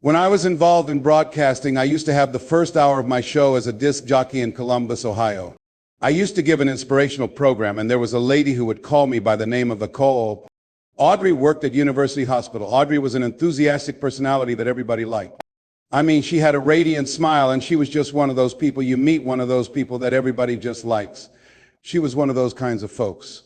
When I was involved in broadcasting, I used to have the first hour of my show as a disc jockey in Columbus, Ohio. I used to give an inspirational program, and there was a lady who would call me by the name of Nicole. Audrey worked at University Hospital. Audrey was an enthusiastic personality that everybody liked. I mean, she had a radiant smile, and she was just one of those people. You meet one of those people that everybody just likes. She was one of those kinds of folks.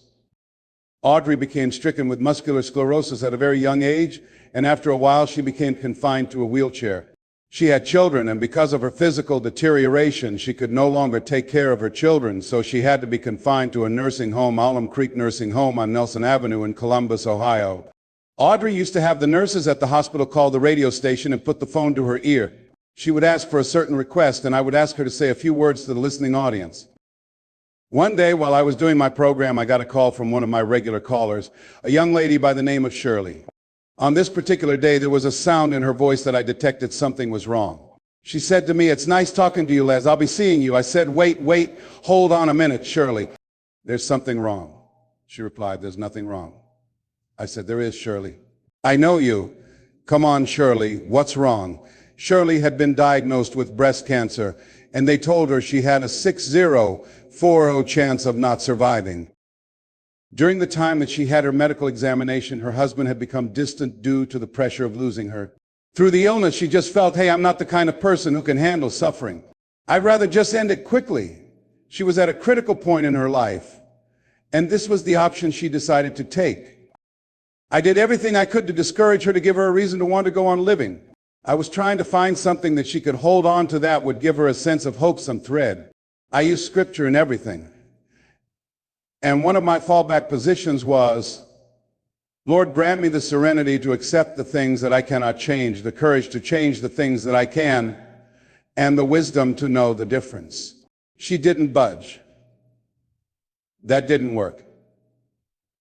Audrey became stricken with muscular sclerosis at a very young age, and after a while she became confined to a wheelchair. She had children, and because of her physical deterioration, she could no longer take care of her children, so she had to be confined to a nursing home, Alum Creek Nursing Home on Nelson Avenue in Columbus, Ohio. Audrey used to have the nurses at the hospital call the radio station and put the phone to her ear. She would ask for a certain request, and I would ask her to say a few words to the listening audience. One day, while I was doing my program, I got a call from one of my regular callers, a young lady by the name of Shirley. On this particular day, there was a sound in her voice that I detected something was wrong. She said to me, "It's nice talking to you, Les. I'll be seeing you." I said, wait, hold on a minute, Shirley. "There's something wrong." She replied, "There's nothing wrong." I said, "There is, Shirley." "I know you." "Come on, Shirley, what's wrong?" Shirley had been diagnosed with breast cancer, and they told her she had a 60-40 chance of not surviving. During the time that she had her medical examination, her husband had become distant due to the pressure of losing her. Through the illness, she just felt, hey, I'm not the kind of person who can handle suffering. I'd rather just end it quickly. She was at a critical point in her life, and this was the option she decided to take. I did everything I could to discourage her, to give her a reason to want to go on living. I was trying to find something that she could hold on to that would give her a sense of hope, some thread. I used scripture in everything. And one of my fallback positions was, Lord, grant me the serenity to accept the things that I cannot change, the courage to change the things that I can, and the wisdom to know the difference. She didn't budge. That didn't work.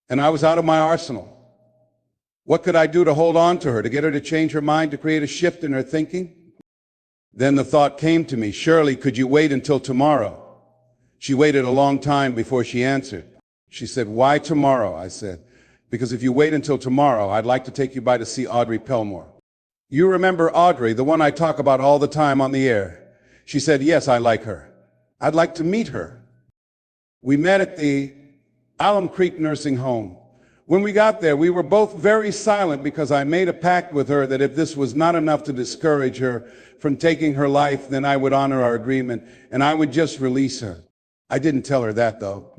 And I was out of my arsenal. What could I do to hold on to her, to get her to change her mind, to create a shift in her thinking? Then the thought came to me, Shirley, could you wait until tomorrow? She waited a long time before she answered. She said, "Why tomorrow?" I said, "Because if you wait until tomorrow, I'd like to take you by to see Audrey Pelmore." "You remember Audrey, the one I talk about all the time on the air?" She said, "Yes, I like her. I'd like to meet her." We met at the Alum Creek Nursing Home. When we got there, we were both very silent because I made a pact with her that if this was not enough to discourage her from taking her life, then I would honor our agreement and I would just release her. I didn't tell her that, though.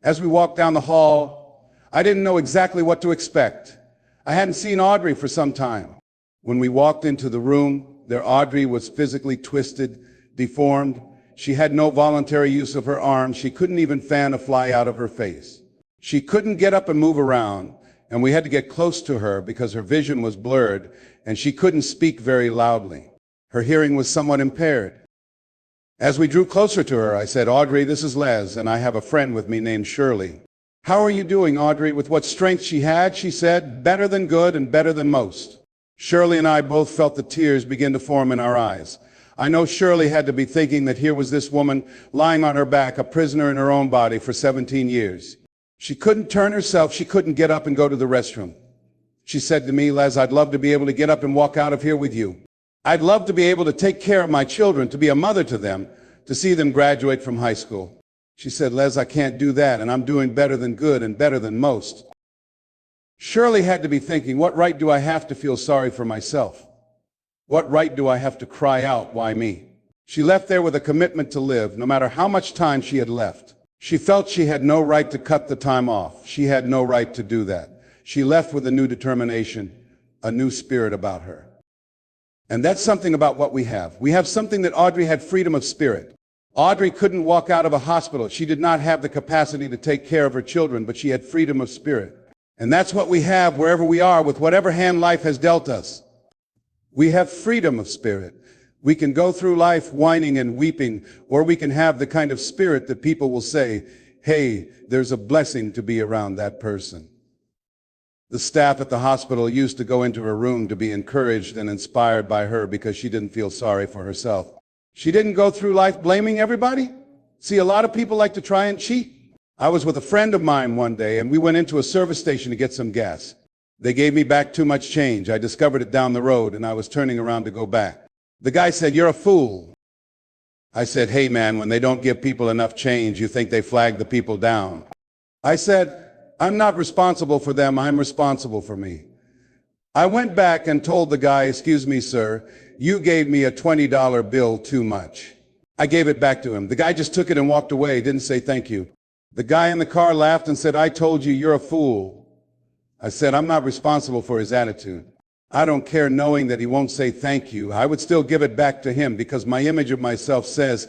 As we walked down the hall, I didn't know exactly what to expect. I hadn't seen Audrey for some time. When we walked into the room, there Audrey was physically twisted, deformed. She had no voluntary use of her arms. She couldn't even fan a fly out of her face. She couldn't get up and move around, and we had to get close to her because her vision was blurred, and she couldn't speak very loudly. Her hearing was somewhat impaired. As we drew closer to her, I said, "Audrey, this is Les, and I have a friend with me named Shirley." "How are you doing, Audrey?" With what strength she had, she said, "Better than good and better than most." Shirley and I both felt the tears begin to form in our eyes. I know Shirley had to be thinking that here was this woman lying on her back, a prisoner in her own body for 17 years. She couldn't turn herself. She couldn't get up and go to the restroom. She said to me, "Les, I'd love to be able to get up and walk out of here with you. I'd love to be able to take care of my children, to be a mother to them, to see them graduate from high school." She said, "Les, I can't do that, and I'm doing better than good and better than most." Shirley had to be thinking, what right do I have to feel sorry for myself? What right do I have to cry out, why me? She left there with a commitment to live, no matter how much time she had left. She felt she had no right to cut the time off. She had no right to do that. She left with a new determination, a new spirit about her. And that's something about what we have. We have something that Audrey had: freedom of spirit. Audrey couldn't walk out of a hospital. She did not have the capacity to take care of her children, but she had freedom of spirit. And that's what we have wherever we are, with whatever hand life has dealt us. We have freedom of spirit. We can go through life whining and weeping, or we can have the kind of spirit that people will say, hey, there's a blessing to be around that person. The staff at the hospital used to go into her room to be encouraged and inspired by her because she didn't feel sorry for herself. She didn't go through life blaming everybody. See, a lot of people like to try and cheat. I was with a friend of mine one day, and we went into a service station to get some gas. They gave me back too much change. I discovered it down the road and I was turning around to go back. The guy said, "You're a fool." I said, "Hey man, when they don't give people enough change, you think they flag the people down?" I said, "I'm not responsible for them, I'm responsible for me." I went back and told the guy, "Excuse me, sir, you gave me a $20 bill too much." I gave it back to him. The guy just took it and walked away, didn't say thank you. The guy in the car laughed and said, "I told you, you're a fool." I said, "I'm not responsible for his attitude. I don't care knowing that he won't say thank you. I would still give it back to him because my image of myself says,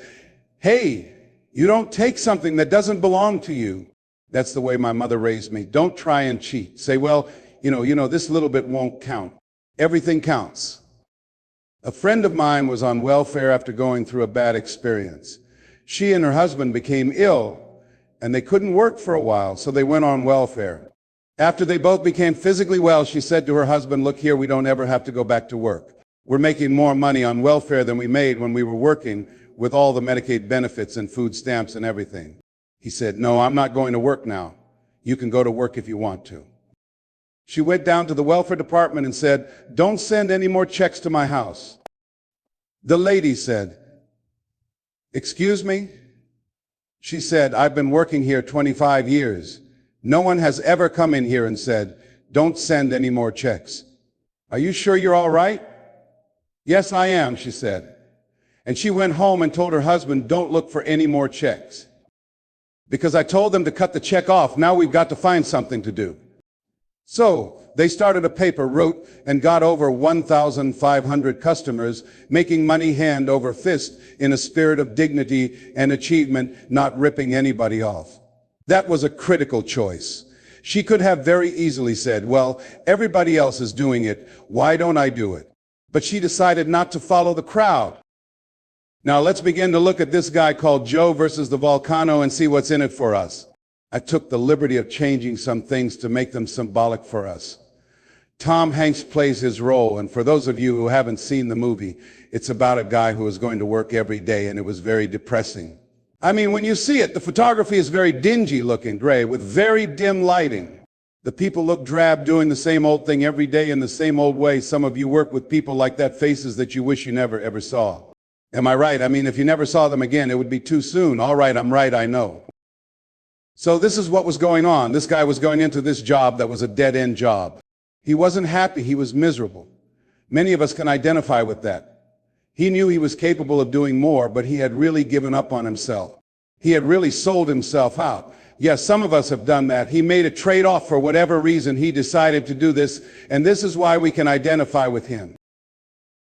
hey, you don't take something that doesn't belong to you." That's the way my mother raised me. Don't try and cheat. Say, well, you know, this little bit won't count. Everything counts. A friend of mine was on welfare after going through a bad experience. She and her husband became ill and they couldn't work for a while, so they went on welfare. After they both became physically well, she said to her husband, "Look here, we don't ever have to go back to work. We're making more money on welfare than we made when we were working with all the Medicaid benefits and food stamps and everything." He said, "No, I'm not going to work now. You can go to work if you want to." She went down to the welfare department and said, "Don't send any more checks to my house." The lady said, "Excuse me?" She said, "I've been working here 25 years. No one has ever come in here and said, 'Don't send any more checks.' Are you sure you're all right?" "Yes, I am," she said. And she went home and told her husband, "Don't look for any more checks. Because I told them to cut the check off. Now we've got to find something to do." So they started a paper, wrote, and got over 1,500 customers, making money hand over fist in a spirit of dignity and achievement, not ripping anybody off. That was a critical choice. She could have very easily said, "Well, everybody else is doing it. Why don't I do it?" But she decided not to follow the crowd. Now let's begin to look at this guy called Joe versus the volcano and see what's in it for us. I took the liberty of changing some things to make them symbolic for us. Tom Hanks plays his role, and for those of you who haven't seen the movie, it's about a guy who is going to work every day, and it was very depressing. I mean, when you see it, the photography is very dingy looking, gray, with very dim lighting. The people look drab, doing the same old thing every day in the same old way. Some of you work with people like that, faces that you wish you never ever saw. Am I right? I mean, if you never saw them again, it would be too soon. All right, I'm right, I know. So this is what was going on. This guy was going into this job that was a dead-end job. He wasn't happy, he was miserable. Many of us can identify with that. He knew he was capable of doing more, but he had really given up on himself. He had really sold himself out. Yes, some of us have done that. He made a trade-off for whatever reason. He decided to do this, and this is why we can identify with him.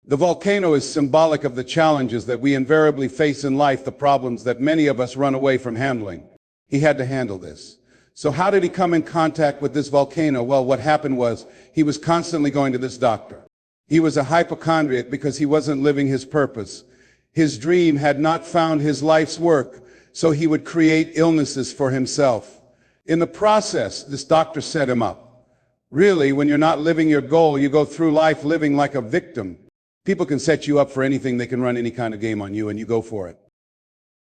The volcano is symbolic of the challenges that we invariably face in life, the problems that many of us run away from handling. He had to handle this. So how did he come in contact with this volcano? Well, what happened was he was constantly going to this doctor. He was a hypochondriac because he wasn't living his purpose. His dream had not found his life's work, so he would create illnesses for himself. In the process, this doctor set him up. Really, when you're not living your goal, you go through life living like a victim. People can set you up for anything. They can run any kind of game on you, and you go for it.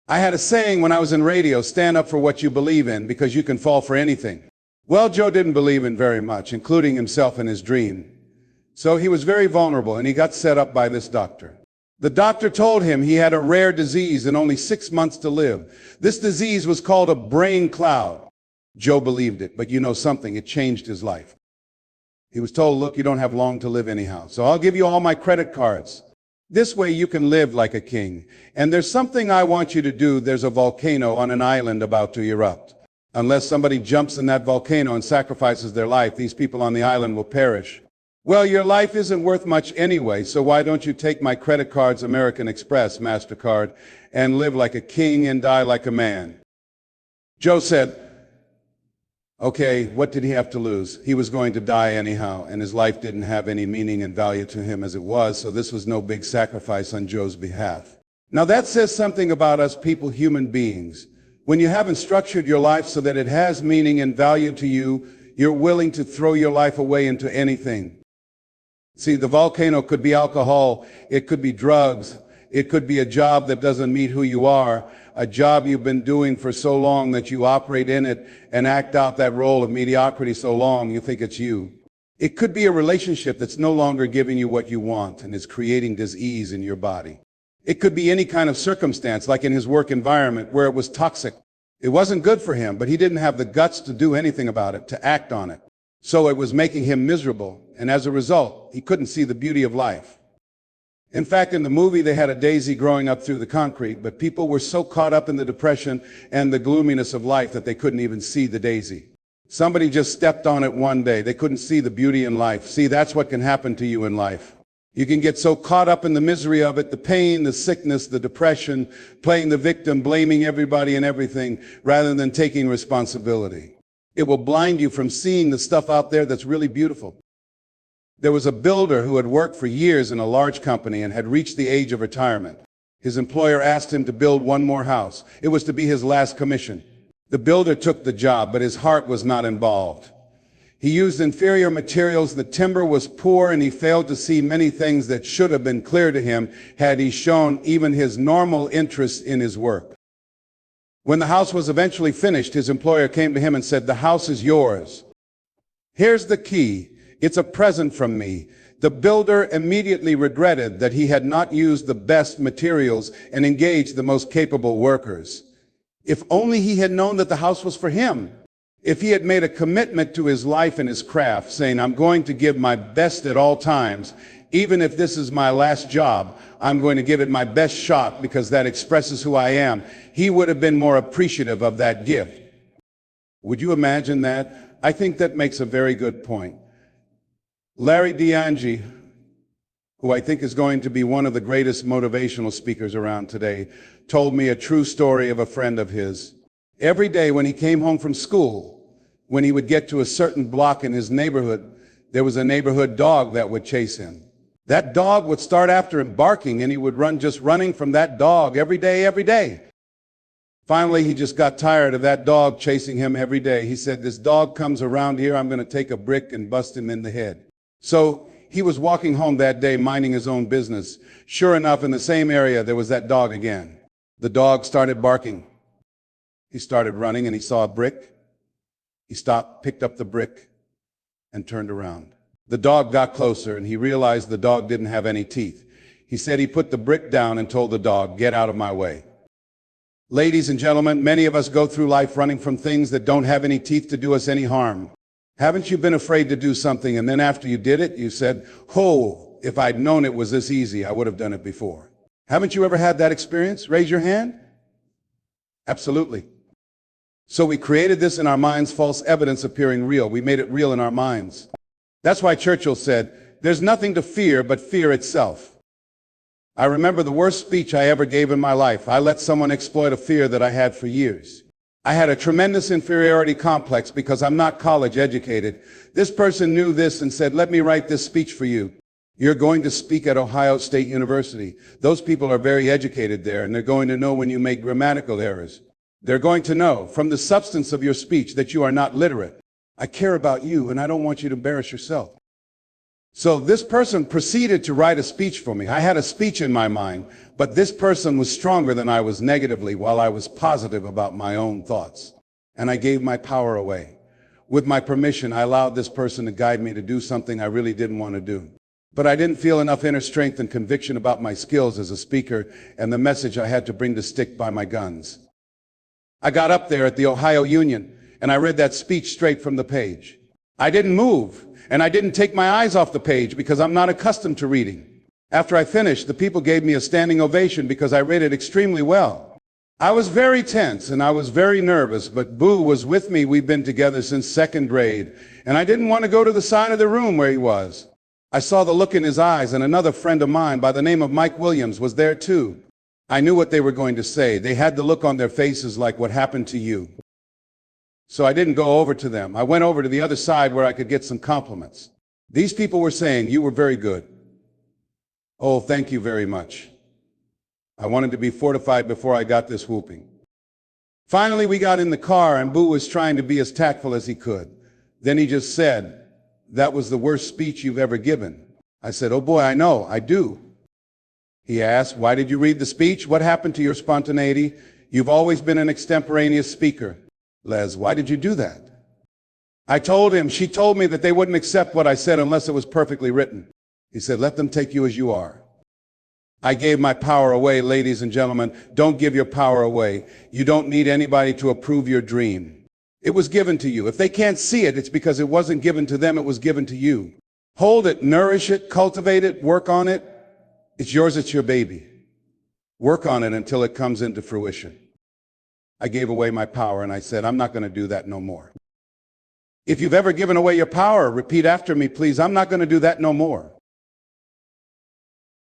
I had a saying when I was in radio, stand up for what you believe in, because you can fall for anything. Well, Joe didn't believe in very much, including himself and his dream. So he was very vulnerable, and he got set up by this doctor. The doctor told him he had a rare disease and only 6 months to live. This disease was called a brain cloud. Joe believed it, but you know something, it changed his life. He was told, look, you don't have long to live anyhow, so I'll give you all my credit cards. This way you can live like a king. And there's something I want you to do. There's a volcano on an island about to erupt. Unless somebody jumps in that volcano and sacrifices their life, these people on the island will perish. Well, your life isn't worth much anyway, so why don't you take my credit cards, American Express, MasterCard, and live like a king and die like a man? Joe said, okay, what did he have to lose? He was going to die anyhow, and his life didn't have any meaning and value to him as it was, so this was no big sacrifice on Joe's behalf. Now that says something about us people, human beings. When you haven't structured your life so that it has meaning and value to you, you're willing to throw your life away into anything. See, the volcano could be alcohol, it could be drugs, it could be a job that doesn't meet who you are, a job you've been doing for so long that you operate in it and act out that role of mediocrity so long you think it's you. It could be a relationship that's no longer giving you what you want and is creating dis-ease in your body. It could be any kind of circumstance, like in his work environment where it was toxic. It wasn't good for him, but he didn't have the guts to do anything about it, to act on it. So it was making him miserable, and as a result, he couldn't see the beauty of life. In fact, in the movie, they had a daisy growing up through the concrete, but people were so caught up in the depression and the gloominess of life that they couldn't even see the daisy. Somebody just stepped on it one day. They couldn't see the beauty in life. See, that's what can happen to you in life. You can get so caught up in the misery of it, the pain, the sickness, the depression, playing the victim, blaming everybody and everything, rather than taking responsibility. It will blind you from seeing the stuff out there that's really beautiful. There was a builder who had worked for years in a large company and had reached the age of retirement. His employer asked him to build one more house. It was to be his last commission. The builder took the job, but his heart was not involved. He used inferior materials, the timber was poor, and he failed to see many things that should have been clear to him had he shown even his normal interest in his work. When the house was eventually finished, his employer came to him and said, "The house is yours. Here's the key. It's a present from me." The builder immediately regretted that he had not used the best materials and engaged the most capable workers. If only he had known that the house was for him. If he had made a commitment to his life and his craft, saying, "I'm going to give my best at all times, even if this is my last job, I'm going to give it my best shot because that expresses who I am," he would have been more appreciative of that gift. Would you imagine that? I think that makes a very good point. Larry DeAngie, who I think is going to be one of the greatest motivational speakers around today, told me a true story of a friend of his. Every day when he came home from school, when he would get to a certain block in his neighborhood, there was a neighborhood dog that would chase him. That dog would start after him barking, and he would run, just running from that dog every day, every day. Finally, he just got tired of that dog chasing him every day. He said, "This dog comes around here, I'm going to take a brick and bust him in the head." So he was walking home that day, minding his own business. Sure enough, in the same area, there was that dog again. The dog started barking. He started running, and he saw a brick. He stopped, picked up the brick, and turned around. The dog got closer, and he realized the dog didn't have any teeth. He said he put the brick down and told the dog, "Get out of my way." Ladies and gentlemen, many of us go through life running from things that don't have any teeth to do us any harm. Haven't you been afraid to do something, and then after you did it, you said, "Oh, if I'd known it was this easy, I would have done it before"? Haven't you ever had that experience? Raise your hand. Absolutely. So we created this in our minds, false evidence appearing real. We made it real in our minds. That's why Churchill said, "There's nothing to fear but fear itself." I remember the worst speech I ever gave in my life. I let someone exploit a fear that I had for years. I had a tremendous inferiority complex because I'm not college educated. This person knew this and said, "Let me write this speech for you. You're going to speak at Ohio State University. Those people are very educated there, and they're going to know when you make grammatical errors. They're going to know from the substance of your speech that you are not literate. I care about you, and I don't want you to embarrass yourself." So this person proceeded to write a speech for me. I had a speech in my mind, but this person was stronger than I was negatively, while I was positive about my own thoughts. And I gave my power away. With my permission, I allowed this person to guide me to do something I really didn't want to do. But I didn't feel enough inner strength and conviction about my skills as a speaker and the message I had to bring to stick by my guns. I got up there at the Ohio Union, and I read that speech straight from the page. I didn't move, and I didn't take my eyes off the page because I'm not accustomed to reading. After I finished, the people gave me a standing ovation because I read it extremely well. I was very tense and I was very nervous, but Boo was with me. We've been together since second grade, and I didn't want to go to the side of the room where he was. I saw the look in his eyes, and another friend of mine by the name of Mike Williams was there too. I knew what they were going to say. They had the look on their faces like, "What happened to you?" So I didn't go over to them. I went over to the other side where I could get some compliments. These people were saying, "You were very good." "Oh, thank you very much." I wanted to be fortified before I got this whooping. Finally, we got in the car, and Boo was trying to be as tactful as he could. Then he just said, "That was the worst speech you've ever given." I said, "Oh boy, I know, I do." He asked, "Why did you read the speech? What happened to your spontaneity? You've always been an extemporaneous speaker." "Les, why did you do that?" I told him, she told me that they wouldn't accept what I said unless it was perfectly written. He said, let them take you as you are. I gave my power away, ladies and gentlemen. Don't give your power away. You don't need anybody to approve your dream. It was given to you. If they can't see it, it's because it wasn't given to them, it was given to you. Hold it, nourish it, cultivate it, work on it. It's yours, it's your baby. Work on it until it comes into fruition. I gave away my power and I said, I'm not going to do that no more. If you've ever given away your power, repeat after me, please. I'm not going to do that no more.